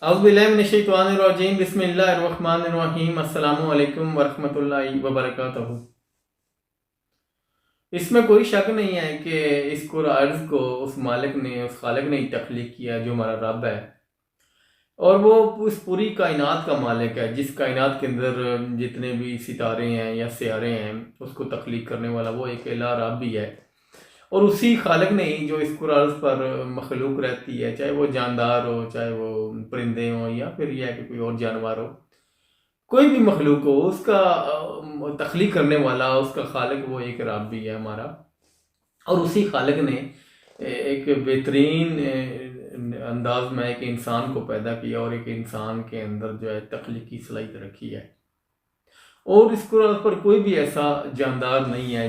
اعوذ باللہ من الشیطان الرجیم بسم اللہ الرحمن الرحیم السلام علیکم ورحمۃ اللہ وبرکاتہ۔ اس میں کوئی شک نہیں ہے کہ اس قرآن کو اس مالک نے، اس خالق نے تخلیق کیا جو ہمارا رب ہے، اور وہ اس پوری کائنات کا مالک ہے، جس کائنات کے اندر جتنے بھی ستارے ہیں یا سیارے ہیں اس کو تخلیق کرنے والا وہ ایک الہ رب بھی ہے۔ اور اسی خالق نے ہی جو اس قرآن پر مخلوق رہتی ہے، چاہے وہ جاندار ہو، چاہے وہ پرندے ہوں، یا پھر یہ ہے کہ کوئی اور جانور ہو، کوئی بھی مخلوق ہو، اس کا تخلیق کرنے والا، اس کا خالق وہ ایک رب بھی ہے ہمارا۔ اور اسی خالق نے ایک بہترین انداز میں ایک انسان کو پیدا کیا، اور ایک انسان کے اندر جو ہے تخلیقی صلاحیت رکھی ہے۔ اور اس قرآن پر کوئی بھی ایسا جاندار نہیں ہے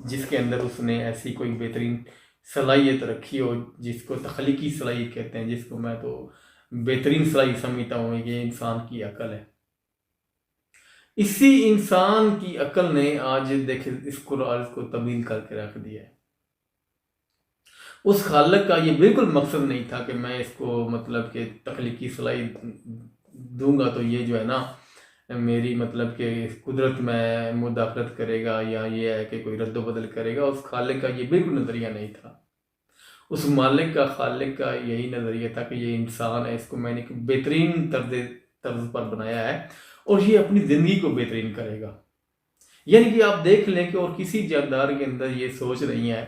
جس کے اندر اس نے ایسی کوئی بہترین صلاحیت رکھی ہو، جس کو تخلیقی صلاحیت کہتے ہیں، جس کو میں تو بہترین صلاحیت سمجھتا ہوں کہ انسان کی عقل ہے۔ اسی انسان کی عقل نے آج دیکھیں اس قرآن کو تبدیل کر کے رکھ دیا ہے۔ اس خالق کا یہ بالکل مقصد نہیں تھا کہ میں اس کو مطلب کہ تخلیقی صلاحیت دوں گا تو یہ جو ہے نا میری مطلب کہ قدرت میں مداخلت کرے گا، یا یہ ہے کہ کوئی رد و بدل کرے گا۔ اس خالق کا یہ بالکل نظریہ نہیں تھا۔ اس مالک کا، خالق کا یہی نظریہ تھا کہ یہ انسان ہے، اس کو میں نے ایک بہترین طرز پر بنایا ہے، اور یہ اپنی زندگی کو بہترین کرے گا۔ یعنی کہ آپ دیکھ لیں کہ اور کسی جاندار کے اندر یہ سوچ نہیں ہے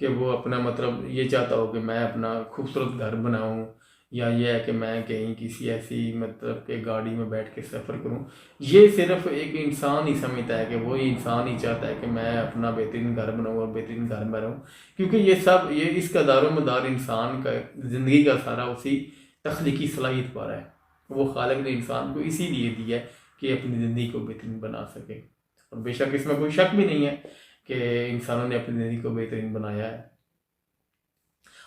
کہ وہ اپنا مطلب یہ چاہتا ہو کہ میں اپنا خوبصورت گھر بناؤں، یا یہ ہے کہ میں کہیں کسی ایسی مطلب کہ گاڑی میں بیٹھ کے سفر کروں۔ یہ صرف ایک انسان ہی سمجھتا ہے کہ وہی انسان ہی چاہتا ہے کہ میں اپنا بہترین گھر بناؤں اور بہترین گھر میں رہوں، کیونکہ یہ اس کا دار و مدار انسان کا زندگی کا سارا اسی تخلیقی صلاحیت پر ہے۔ وہ خالق نے انسان کو اسی لیے دیا ہے کہ اپنی زندگی کو بہترین بنا سکے، اور بے شک اس میں کوئی شک بھی نہیں ہے کہ انسانوں نے اپنی زندگی کو بہترین بنایا ہے۔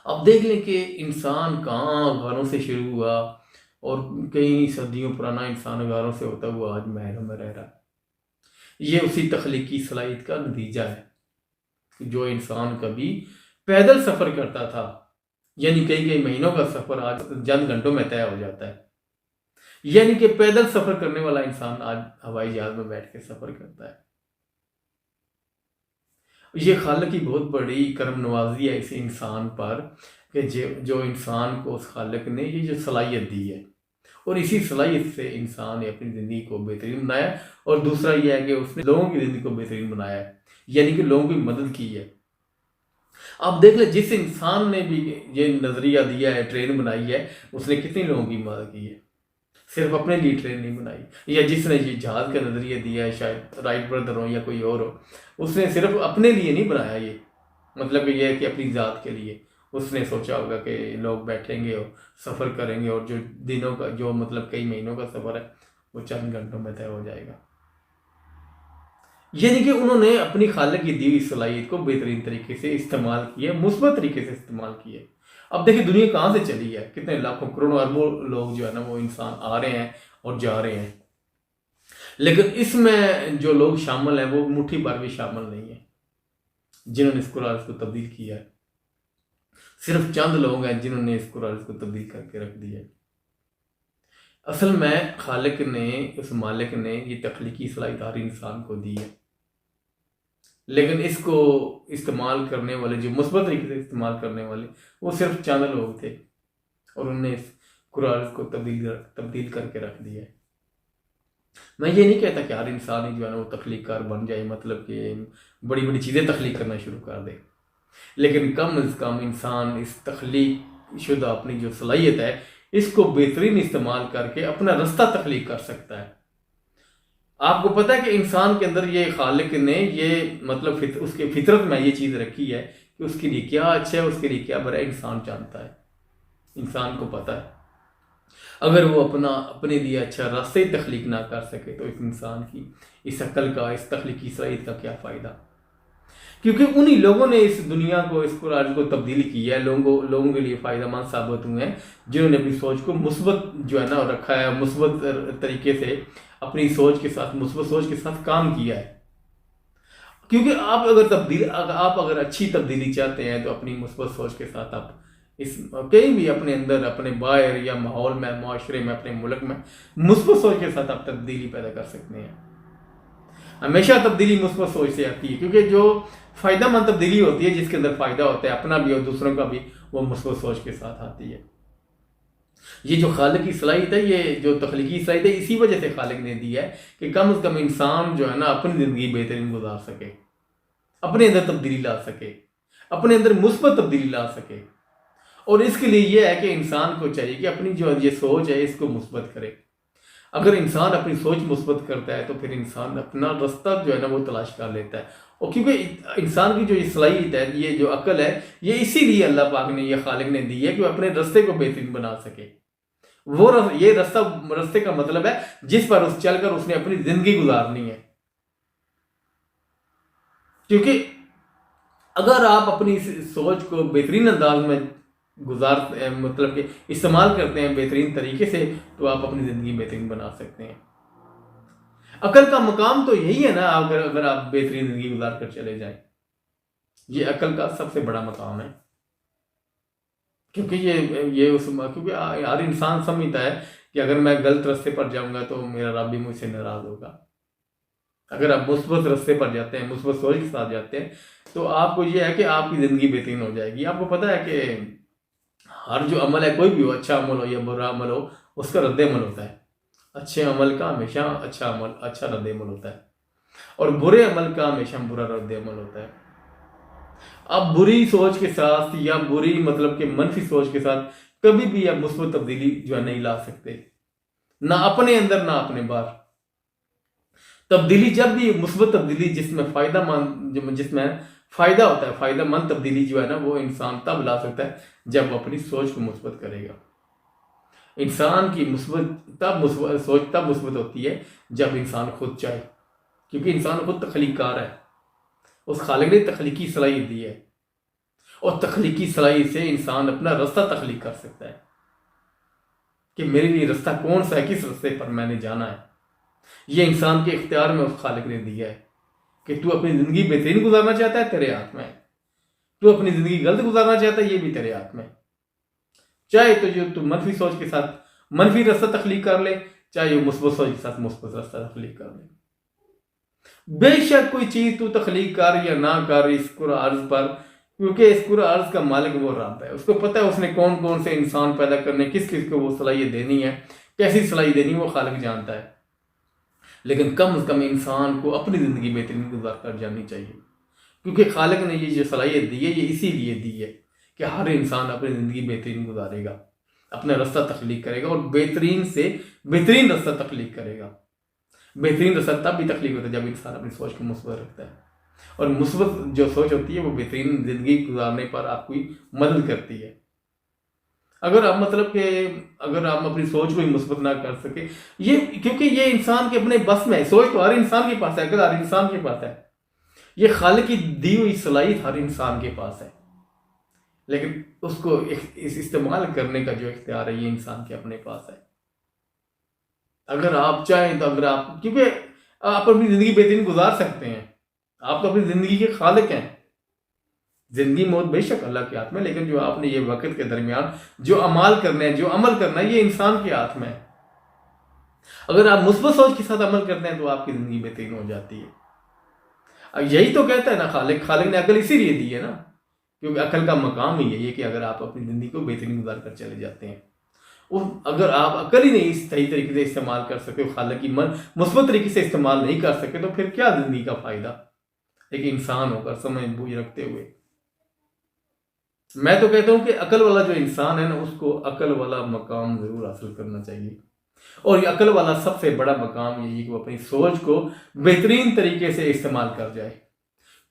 اب دیکھ لیں کہ انسان کہاں غاروں سے شروع ہوا، اور کئی صدیوں پرانا انسان غاروں سے ہوتا ہوا آج محلوں میں رہ رہا ہے۔ یہ اسی تخلیقی صلاحیت کا نتیجہ ہے۔ جو انسان کبھی پیدل سفر کرتا تھا، یعنی کئی مہینوں کا سفر آج چند گھنٹوں میں طے ہو جاتا ہے۔ یعنی کہ پیدل سفر کرنے والا انسان آج ہوائی جہاز میں بیٹھ کے سفر کرتا ہے۔ یہ خالق کی بہت بڑی کرم نوازی ہے اس انسان پر کہ جو انسان کو اس خالق نے یہ جو صلاحیت دی ہے، اور اسی صلاحیت سے انسان نے اپنی زندگی کو بہترین بنایا، اور دوسرا یہ ہے کہ اس نے لوگوں کی زندگی کو بہترین بنایا ہے، یعنی کہ لوگوں کی مدد کی ہے۔ آپ دیکھ لیں جس انسان نے بھی یہ نظریہ دیا ہے، ٹرین بنائی ہے، اس نے کتنے لوگوں کی مدد کی ہے، صرف اپنے لیے ٹرین نہیں بنائی۔ یا جس نے یہ جہاز کا نظریہ دیا ہے، شاید رائٹ بردر ہو یا کوئی اور ہو، اس نے صرف اپنے لیے نہیں بنایا، یہ مطلب کہ یہ ہے کہ اپنی ذات کے لیے اس نے سوچا ہوگا کہ لوگ بیٹھیں گے اور سفر کریں گے، اور جو دنوں کا جو مطلب کئی مہینوں کا سفر ہے وہ چند گھنٹوں میں طے ہو جائے گا۔ یعنی کہ انہوں نے اپنی خالق کی دی ہوئی صلاحیت کو بہترین طریقے سے استعمال کیا، مثبت طریقے سے استعمال کیا۔ اب دیکھیں دنیا کہاں سے چلی ہے، کتنے لاکھوں کروڑوں اربوں لوگ جو ہے نا وہ انسان آ رہے ہیں اور جا رہے ہیں، لیکن اس میں جو لوگ شامل ہیں وہ مٹھی بھر بھی شامل نہیں ہیں جنہوں نے اس قرآن کو تبدیل کیا ہے۔ صرف چند لوگ ہیں جنہوں نے اس قرآن کو تبدیل کر کے رکھ دیا ہے۔ اصل میں خالق نے، اس مالک نے یہ تخلیقی صلاحیت ہر انسان کو دی ہے، لیکن اس کو استعمال کرنے والے، جو مثبت طریقے سے استعمال کرنے والے، وہ صرف چند لوگ تھے، اور انہوں نے اس قرآن کو تبدیل کر کے رکھ دیا ہے۔ میں یہ نہیں کہتا کہ ہر انسان ہی جو ہے نا وہ تخلیق کار بن جائے، مطلب کہ بڑی بڑی چیزیں تخلیق کرنا شروع کر دے، لیکن کم از کم انسان اس تخلیق شدہ اپنی جو صلاحیت ہے اس کو بہترین استعمال کر کے اپنا رستہ تخلیق کر سکتا ہے۔ آپ کو پتہ ہے کہ انسان کے اندر یہ خالق نے یہ مطلب اس کے فطرت میں یہ چیز رکھی ہے کہ اس کے لیے کیا اچھا ہے، اس کے لیے کیا برا ہے، انسان جانتا ہے، انسان کو پتہ ہے۔ اگر وہ اپنے لیے اچھا راستہ ہی تخلیق نہ کر سکے تو اس انسان کی، اس عقل کا، اس تخلیقی صلاحیت کا کیا فائدہ؟ کیونکہ انہی لوگوں نے اس دنیا کو، اس قرآن کو تبدیل کیا ہے، لوگوں کے لیے فائدہ مند ثابت ہوئے ہیں جنہوں نے اپنی سوچ کو مثبت جو ہے نا رکھا ہے، مثبت طریقے سے اپنی سوچ کے ساتھ، مثبت سوچ کے ساتھ کام کیا ہے۔ کیونکہ آپ اگر اچھی تبدیلی چاہتے ہیں تو اپنی مثبت سوچ کے ساتھ آپ کہیں بھی اپنے اندر، اپنے باہر یا ماحول میں، معاشرے میں، اپنے ملک میں مثبت سوچ کے ساتھ آپ تبدیلی پیدا کر سکتے ہیں۔ ہمیشہ تبدیلی مثبت سوچ سے آتی ہے، کیونکہ جو فائدہ مند تبدیلی ہوتی ہے، جس کے اندر فائدہ ہوتا ہے اپنا بھی اور دوسروں کا بھی، وہ مثبت سوچ کے ساتھ آتی ہے۔ یہ جو خالق کی صلاحیت ہے، یہ جو تخلیقی صلاحیت ہے، اسی وجہ سے خالق نے دی ہے کہ کم از کم انسان جو ہے نا اپنی زندگی بہترین گزار سکے، اپنے اندر تبدیلی لا سکے، اپنے اندر مثبت تبدیلی لا سکے۔ اور اس کے لیے یہ ہے کہ انسان کو چاہیے کہ اپنی جو یہ سوچ ہے اس کو مثبت کرے۔ اگر انسان اپنی سوچ مثبت کرتا ہے تو پھر انسان اپنا رستہ جو ہے نا وہ تلاش کر لیتا ہے۔ اور کیونکہ انسان کی جو یہ صلاحیت ہے، یہ جو عقل ہے، یہ اسی لیے اللہ پاک نے، یہ خالق نے دی ہے کہ وہ اپنے رستے کو بہترین بنا سکے۔ یہ رستے کا مطلب ہے جس پر چل کر اس نے اپنی زندگی گزارنی ہے۔ کیونکہ اگر آپ اپنی سوچ کو بہترین انداز میں مطلب کہ استعمال کرتے ہیں بہترین طریقے سے، تو آپ اپنی زندگی بہترین بنا سکتے ہیں۔ عقل کا مقام تو یہی ہے نا، اگر آپ بہترین زندگی گزار کر چلے جائیں، یہ عقل کا سب سے بڑا مقام ہے۔ کیونکہ ہر انسان سمجھتا ہے کہ اگر میں غلط راستے پر جاؤں گا تو میرا رب بھی مجھ سے ناراض ہوگا۔ اگر آپ مثبت راستے پر جاتے ہیں، مثبت سوچ کے ساتھ جاتے ہیں، تو آپ کو یہ ہے کہ آپ کی زندگی بہترین ہو جائے گی۔ آپ کو پتہ ہے کہ ہر جو عمل ہے، کوئی بھی ہو، اچھا عمل ہو یا برا عمل ہو، اس کا رد عمل ہوتا ہے۔ اچھے عمل کا ہمیشہ اچھا رد عمل ہوتا ہے، اور برے عمل کا ہمیشہ برا رد عمل ہوتا ہے۔ آپ بری سوچ کے ساتھ یا بری مطلب کہ منفی سوچ کے ساتھ کبھی بھی آپ مثبت تبدیلی جو ہے نہیں لا سکتے، نہ اپنے اندر نہ اپنے باہر۔ تبدیلی جب بھی مثبت تبدیلی جس میں فائدہ ہوتا ہے، فائدہ مند تبدیلی جو ہے نا، وہ انسان تب لا سکتا ہے جب وہ اپنی سوچ کو مثبت کرے گا۔ انسان کی سوچ تب مثبت ہوتی ہے جب انسان خود چاہے، کیونکہ انسان خود تخلیق کار ہے۔ اس خالق نے تخلیقی صلاحیت دی ہے، اور تخلیقی صلاحیت سے انسان اپنا رستہ تخلیق کر سکتا ہے کہ میرے لیے رستہ کون سا ہے، کس رستے پر میں نے جانا ہے۔ یہ انسان کے اختیار میں اس خالق نے دیا ہے کہ تو اپنی زندگی بہترین گزارنا چاہتا ہے، تیرے ہاتھ میں ہے۔ تو اپنی زندگی غلط گزارنا چاہتا ہے، یہ بھی تیرے ہاتھ میں ہے۔ چاہے تو منفی سوچ کے ساتھ منفی رستہ تخلیق کر لے، چاہے وہ مثبت سوچ کے ساتھ مثبت رستہ تخلیق کر لے۔ بے شک کوئی چیز تو تخلیق کر یا نہ کر اس کرہ ارض پر، کیونکہ اس کرہ ارض کا مالک وہ رب ہے۔ اس کو پتہ ہے اس نے کون کون سے انسان پیدا کرنے، کس کس کو وہ صلاحیت دینی ہے، کیسی صلاحیت دینی ہے، وہ خالق جانتا ہے۔ لیکن کم از کم انسان کو اپنی زندگی بہترین گزار کر جانی چاہیے، کیونکہ خالق نے یہ جو صلاحیت دی ہے، یہ اسی لیے دی ہے کہ ہر انسان اپنی زندگی بہترین گزارے گا، اپنا رستہ تخلیق کرے گا، اور بہترین سے بہترین رستہ تخلیق کرے گا۔ بہترین رستہ تب بھی تخلیق ہوتا ہے جب انسان اپنی سوچ کو مثبت رکھتا ہے، اور مثبت جو سوچ ہوتی ہے وہ بہترین زندگی گزارنے پر آپ کی مدد کرتی ہے۔ اگر آپ اپنی سوچ کو ہی مثبت نہ کر سکے، کیونکہ یہ انسان کے اپنے بس میں ہے۔ سوچ تو ہر انسان کے پاس ہے، عقل ہر انسان کے پاس ہے، یہ خالق کی دی ہوئی صلاحیت ہر انسان کے پاس ہے، لیکن اس کو استعمال کرنے کا جو اختیار ہے، یہ انسان کے اپنے پاس ہے۔ اگر آپ چاہیں تو کیونکہ آپ اپنی زندگی بہترین گزار سکتے ہیں، آپ تو اپنی زندگی کے خالق ہیں۔ زندگی موت بے شک اللہ کے ہاتھ میں، لیکن جو آپ نے یہ وقت کے درمیان جو عمل کرنا ہے، یہ انسان کے ہاتھ میں ہے۔ اگر آپ مثبت سوچ کے ساتھ عمل کرتے ہیں تو آپ کی زندگی بہترین ہو جاتی ہے۔ یہی تو کہتا ہے نا خالق نے عقل اسی لیے دی ہے نا، کیونکہ عقل کا مقام ہی یہی ہے کہ اگر آپ اپنی زندگی کو بہترین گزار کر چلے جاتے ہیں، اور اگر آپ عقل ہی نہیں صحیح طریقے سے استعمال کر سکتے، خالق کی مثبت طریقے سے استعمال نہیں کر سکتے، تو پھر کیا زندگی کا فائدہ ایک انسان ہو کر سمجھ بوجھ رکھتے ہوئے۔ میں تو کہتا ہوں کہ عقل والا جو انسان ہے نا، اس کو عقل والا مقام ضرور حاصل کرنا چاہیے، اور یہ عقل والا سب سے بڑا مقام یہی کہ وہ اپنی سوچ کو بہترین طریقے سے استعمال کر جائے۔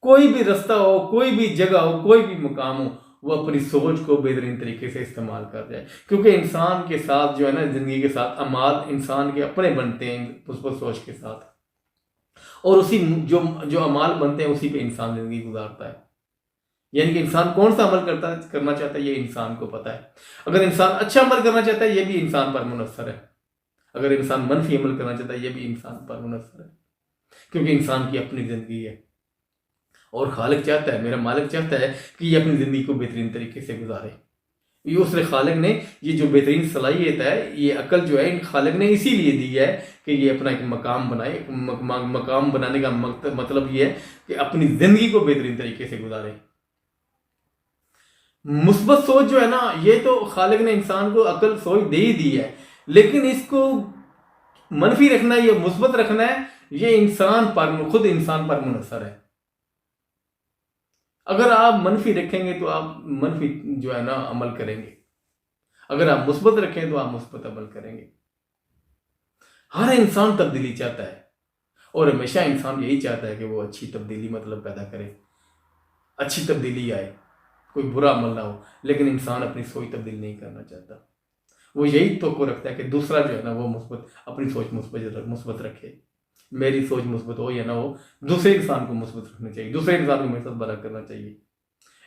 کوئی بھی رستہ ہو، کوئی بھی جگہ ہو، کوئی بھی مقام ہو، وہ اپنی سوچ کو بہترین طریقے سے استعمال کر جائے، کیونکہ انسان کے ساتھ جو ہے نا، زندگی کے ساتھ اعمال انسان کے اپنے بنتے ہیں مثبت سوچ کے ساتھ، اور اسی جو اعمال بنتے ہیں اسی پہ انسان زندگی گزارتا ہے۔ یعنی کہ انسان کون سا عمل کرنا چاہتا ہے، یہ انسان کو پتہ ہے۔ اگر انسان اچھا عمل کرنا چاہتا ہے، یہ بھی انسان پر منحصر ہے۔ اگر انسان منفی عمل کرنا چاہتا ہے، یہ بھی انسان پر منحصر ہے، کیونکہ انسان کی اپنی زندگی ہے، اور خالق چاہتا ہے، میرا مالک چاہتا ہے کہ یہ اپنی زندگی کو بہترین طریقے سے گزارے۔ یہ اس نے خالق نے یہ جو بہترین صلاحیت ہے، یہ عقل جو ہے ان خالق نے اسی لیے دی ہے کہ یہ اپنا ایک مقام بنائے۔ مقام بنانے کا مطلب یہ ہے کہ اپنی زندگی کو بہترین طریقے سے گزارے۔ مثبت سوچ جو ہے نا، یہ تو خالق نے انسان کو عقل سوچ دے ہی دی ہے، لیکن اس کو منفی رکھنا ہے یا مثبت رکھنا ہے، یہ انسان پر، خود انسان پر منحصر ہے۔ اگر آپ منفی رکھیں گے تو آپ منفی جو ہے نا عمل کریں گے، اگر آپ مثبت رکھیں تو آپ مثبت عمل کریں گے۔ ہر انسان تبدیلی چاہتا ہے، اور ہمیشہ انسان یہی چاہتا ہے کہ وہ اچھی تبدیلی مطلب پیدا کرے، اچھی تبدیلی آئے، کوئی برا عمل نہ ہو، لیکن انسان اپنی سوچ تبدیل نہیں کرنا چاہتا۔ وہ یہی توقع رکھتا ہے کہ دوسرا جو ہے نا وہ اپنی سوچ مثبت رکھے۔ میری سوچ مثبت ہو یا نہ ہو، دوسرے انسان کو مثبت رکھنا چاہیے، دوسرے انسان کو میرے ساتھ بھلا کرنا چاہیے۔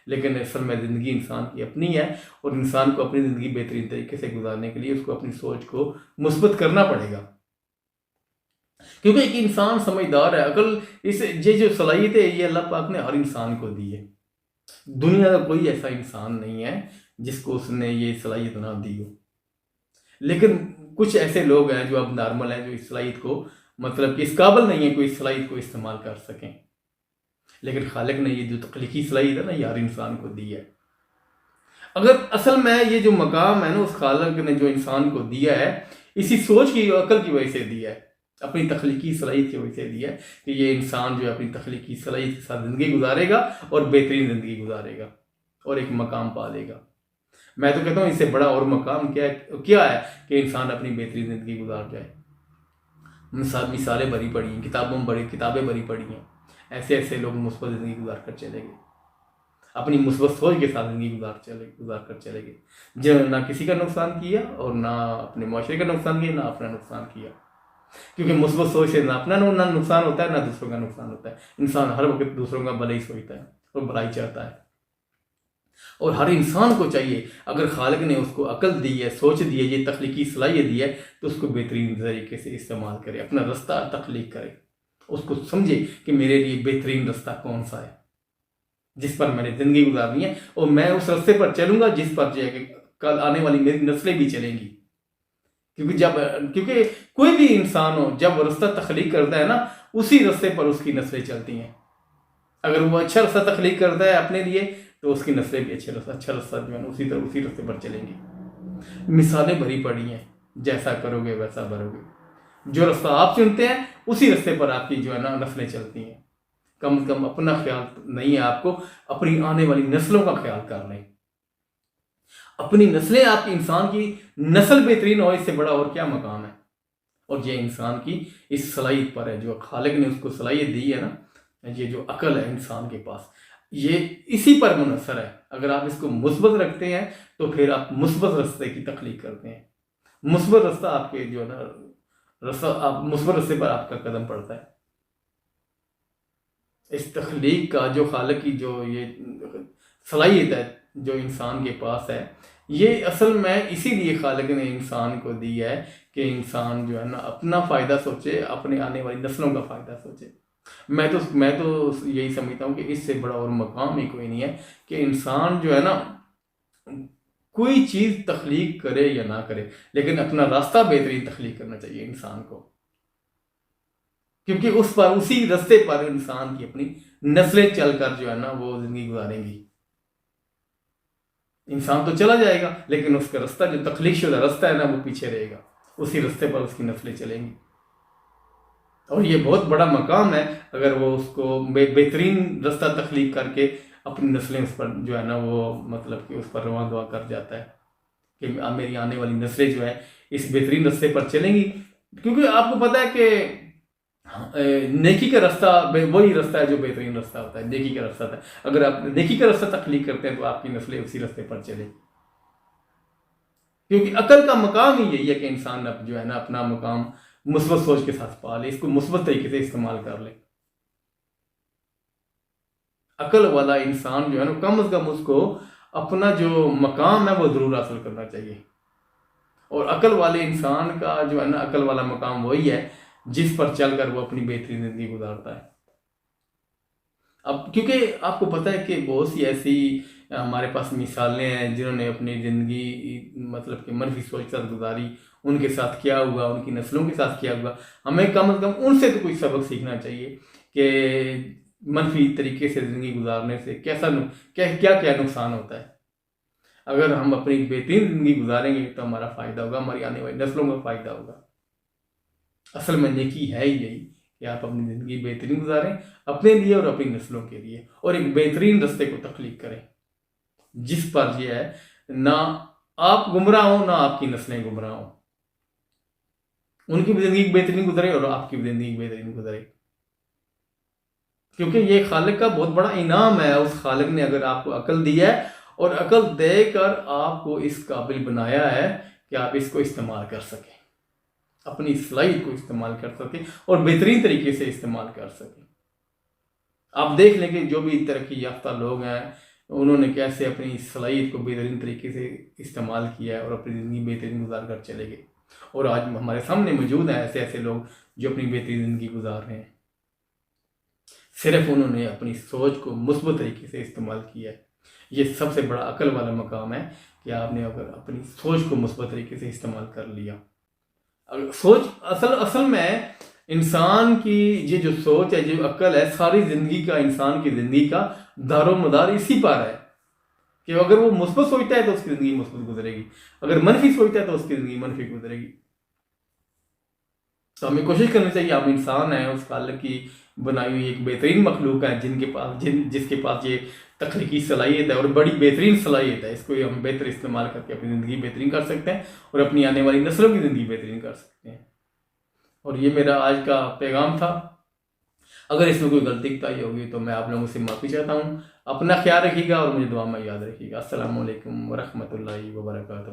لیکن اصل میں زندگی انسان کی اپنی ہے، اور انسان کو اپنی زندگی بہترین طریقے سے گزارنے کے لیے اس کو اپنی سوچ کو مثبت کرنا پڑے گا، کیونکہ ایک انسان سمجھدار ہے۔ عقل یہ جو صلاحیت ہے یہ اللہ پاک نے ہر انسان کو دی ہے۔ دنیا کا کوئی ایسا انسان نہیں ہے جس کو اس نے یہ صلاحیت نہ دی ہو، لیکن کچھ ایسے لوگ ہیں جو اب نارمل ہیں، جو اس صلاحیت کو مطلب کہ اس قابل نہیں ہے کوئی اس صلاحیت کو استعمال کر سکیں، لیکن خالق نے یہ جو تخلیقی صلاحیت ہے نا یہ ہر انسان کو دی ہے۔ اگر اصل میں یہ جو مقام ہے نا اس خالق نے جو انسان کو دیا ہے، اسی سوچ کی عقل کی وجہ سے دیا ہے، اپنی تخلیقی صلاحیت کی وجہ سے دیا ہے کہ یہ انسان جو ہے اپنی تخلیقی صلاحیت کے ساتھ زندگی گزارے گا اور بہترین زندگی گزارے گا اور ایک مقام پالے گا۔ میں تو کہتا ہوں اس سے بڑا اور مقام کیا ہے کہ انسان اپنی بہترین زندگی گزار جائے۔ مثالیں بڑی پڑی ہیں، کتابیں بڑی پڑی ہیں، ایسے لوگ مثبت زندگی گزار کر چلے گئے، اپنی مثبت سوچ کے ساتھ زندگی گزار کر چلے گئے، جنہوں نے نہ کسی کا نقصان کیا اور نہ اپنے معاشرے کا نقصان کیا، نہ اپنا نقصان کیا، کیونکہ مثبت سوچ سے نہ اپنا نقصان ہوتا ہے نہ دوسروں کا نقصان ہوتا ہے۔ انسان ہر وقت دوسروں کا بھلا ہی سوچتا ہے اور بھلائی چاہتا ہے، اور ہر انسان کو چاہیے اگر خالق نے اس کو عقل دی ہے، سوچ دی ہے، یہ تخلیقی صلاحیت دی ہے تو اس کو بہترین طریقے سے استعمال کرے، اپنا رستہ تخلیق کرے، اس کو سمجھے کہ میرے لیے بہترین رستہ کون سا ہے جس پر میں نے زندگی گزارنی ہے، اور میں اس رستے پر چلوں گا جس پر جو ہے کہ کل آنے والی میری نسلیں بھی چلیں گی۔ کیونکہ کوئی بھی انسان ہو جب وہ رستہ تخلیق کرتا ہے نا اسی رستے پر اس کی نسلیں چلتی ہیں۔ اگر وہ اچھا رستہ تخلیق کرتا ہے اپنے لیے تو اس کی نسلیں بھی اچھا رستہ جو ہے نا اسی رستے پر چلیں گی۔ مثالیں بھری پڑی ہیں، جیسا کرو گے ویسا بھرو گے، جو رستہ آپ چنتے ہیں اسی رستے پر آپ کی جو ہے نا نسلیں چلتی ہیں۔ کم از کم اپنا خیال نہیں ہے آپ کو، اپنی آنے والی نسلوں کا خیال کر لیں۔ اپنی نسلیں، آپ کی انسان کی نسل بہترین ہو، اس سے بڑا اور کیا مقام ہے؟ اور یہ انسان کی اس صلاحیت پر ہے، جو خالق نے اس کو صلاحیت دی ہے نا، یہ جو عقل ہے انسان کے پاس، یہ اسی پر منحصر ہے۔ اگر آپ اس کو مثبت رکھتے ہیں تو پھر آپ مثبت رستے کی تخلیق کرتے ہیں، مثبت رستہ آپ کے جو ہے نا مثبت رستے پر آپ کا قدم پڑتا ہے۔ اس تخلیق کا جو خالق کی جو یہ صلاحیت ہے جو انسان کے پاس ہے، یہ اصل میں اسی لیے خالق نے انسان کو دی ہے کہ انسان جو ہے نا اپنا فائدہ سوچے، اپنے آنے والی نسلوں کا فائدہ سوچے۔ میں تو یہی سمجھتا ہوں کہ اس سے بڑا اور مقام ہی کوئی نہیں ہے کہ انسان جو ہے نا کوئی چیز تخلیق کرے یا نہ کرے، لیکن اپنا راستہ بہترین تخلیق کرنا چاہیے انسان کو، کیونکہ اسی رستے پر انسان کی اپنی نسلیں چل کر جو ہے نا وہ زندگی گزاریں گی۔ انسان تو چلا جائے گا لیکن اس کا رستہ جو تخلیق شدہ رستہ ہے نا وہ پیچھے رہے گا، اسی رستے پر اس کی نسلیں چلیں گی، اور یہ بہت بڑا مقام ہے اگر وہ اس کو بہترین رستہ تخلیق کر کے اپنی نسلیں اس پر جو ہے نا وہ مطلب کہ اس پر رواں دعا کر جاتا ہے کہ میری آنے والی نسلیں جو ہے اس بہترین رستے پر چلیں گی۔ کیونکہ آپ کو پتہ ہے کہ نیکی کا رستہ وہی رستہ ہے جو بہترین رستہ ہوتا ہے، نیکی کا رستہ ہے۔ اگر آپ نیکی کا رستہ تخلیق کرتے ہیں تو آپ کی نسلیں اسی رستے پر چلیں، کیونکہ عقل کا مقام ہی یہی ہے کہ انسان جو ہے نا اپنا مقام مثبت سوچ کے ساتھ پالے، اس کو مثبت طریقے سے استعمال کر لے۔ عقل والا انسان جو ہے نا کم از کم اس کو اپنا جو مقام ہے وہ ضرور حاصل کرنا چاہیے، اور عقل والے انسان کا جو ہے نا عقل والا مقام وہی ہے جس پر چل کر وہ اپنی بہترین زندگی گزارتا ہے۔ اب کیونکہ آپ کو پتہ ہے کہ بہت سی ایسی ہمارے پاس مثالیں ہیں جنہوں نے اپنی زندگی مطلب کہ منفی سوچ کے ساتھ گزاری، ان کے ساتھ کیا ہوا، ان کی نسلوں کے ساتھ کیا ہوا. ہمیں کم از کم ان سے تو کوئی سبق سیکھنا چاہیے کہ منفی طریقے سے زندگی گزارنے سے کیا کیا نقصان ہوتا ہے. اگر ہم اپنی بہترین زندگی گزاریں گے تو ہمارا فائدہ ہوگا، ہماری آنے والی نسلوں کا فائدہ ہوگا. اصل میں نیکی ہے ہی یہی کہ آپ اپنی زندگی بہترین گزاریں اپنے لیے اور اپنی نسلوں کے لیے، اور ایک بہترین رستے کو تخلیق کریں جس پر یہ ہے نہ آپ گمراہ ہوں نہ آپ کی نسلیں گمراہ ہوں. ان کی بھی زندگی بہترین گزرے اور آپ کی بھی زندگی بہترین گزرے، کیونکہ یہ خالق کا بہت بڑا انعام ہے. اس خالق نے اگر آپ کو عقل دی ہے اور عقل دے کر آپ کو اس قابل بنایا ہے کہ آپ اس کو استعمال کر سکیں، اپنی صلاحیت کو استعمال کر سکیں اور بہترین طریقے سے استعمال کر سکیں. آپ دیکھ لیں کہ جو بھی ترقی یافتہ لوگ ہیں انہوں نے کیسے اپنی صلاحیت کو بہترین طریقے سے استعمال کیا ہے اور اپنی زندگی بہترین گزار کر چلے گئے. اور آج ہمارے سامنے موجود ہیں ایسے لوگ جو اپنی بہترین زندگی گزار رہے ہیں، صرف انہوں نے اپنی سوچ کو مثبت طریقے سے استعمال کیا ہے. یہ سب سے بڑا عقل والا مقام ہے کہ آپ نے اگر اپنی سوچ کو مثبت طریقے سے استعمال کر لیا. سوچ اصل میں انسان کی یہ جو سوچ ہے، جو عقل ہے، ساری زندگی کا، انسان کی زندگی کا دار و مدار اسی پر ہے کہ اگر وہ مثبت سوچتا ہے تو اس کی زندگی مثبت گزرے گی، اگر منفی سوچتا ہے تو اس کی زندگی منفی گزرے گی. تو ہمیں کوشش کرنی چاہیے، ہم انسان ہیں، اس خالق کی بنائی ہوئی ایک بہترین مخلوق ہے جس کے پاس یہ تخلیقی صلاحیت ہے اور بڑی بہترین صلاحیت ہے. اس کو ہم بہتر استعمال کر کے اپنی زندگی بہترین کر سکتے ہیں اور اپنی آنے والی نسلوں کی زندگی بہترین کر سکتے ہیں. اور یہ میرا آج کا پیغام تھا. اگر اس میں کوئی غلطی کوتاہی ہوگی تو میں آپ لوگوں سے معافی چاہتا ہوں. اپنا خیال رکھیے گا اور مجھے دعا میں یاد رکھیے گا. السلام علیکم ورحمۃ اللہ وبرکاتہ.